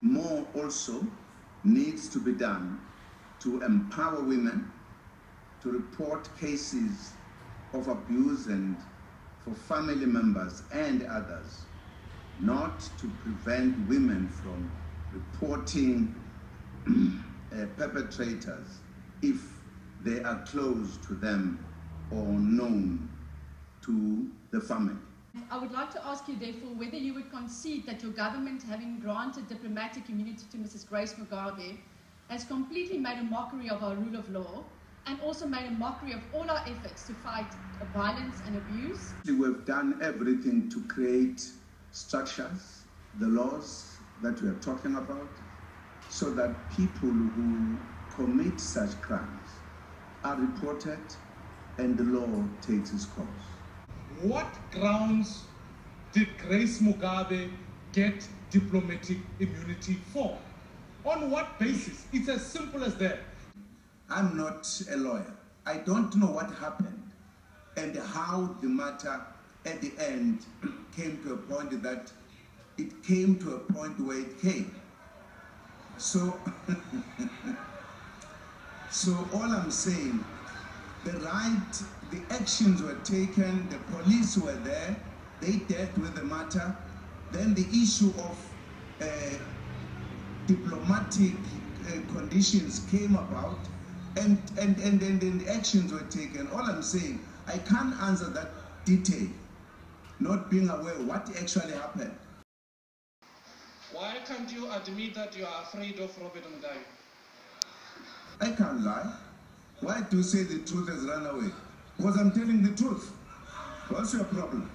More also needs to be done to empower women to report cases of abuse and for family members and others, not to prevent women from reporting perpetrators if they are close to them or known to the family. I would like to ask you, therefore, whether you would concede that your government, having granted diplomatic immunity to Mrs. Grace Mugabe, has completely made a mockery of our rule of law and also made a mockery of all our efforts to fight violence and abuse. We've done everything to create structures, the laws that we are talking about, so that people who commit such crimes are reported and the law takes its course. What grounds did Grace Mugabe get diplomatic immunity for? On what basis? It's as simple as that. I'm not a lawyer. I don't know what happened and how the matter at the end came to a point that it came to a point where it came. So, so all I'm saying, the actions were taken, the police were there, they dealt with the matter, then the issue of diplomatic conditions came about, and then the actions were taken. All I'm saying, I can't answer that detail, not being aware of what actually happened. Why can't you admit that you are afraid of Robert Mugabe? I can't lie. Why do you say the truth has run away? Because I'm telling the truth. What's your problem?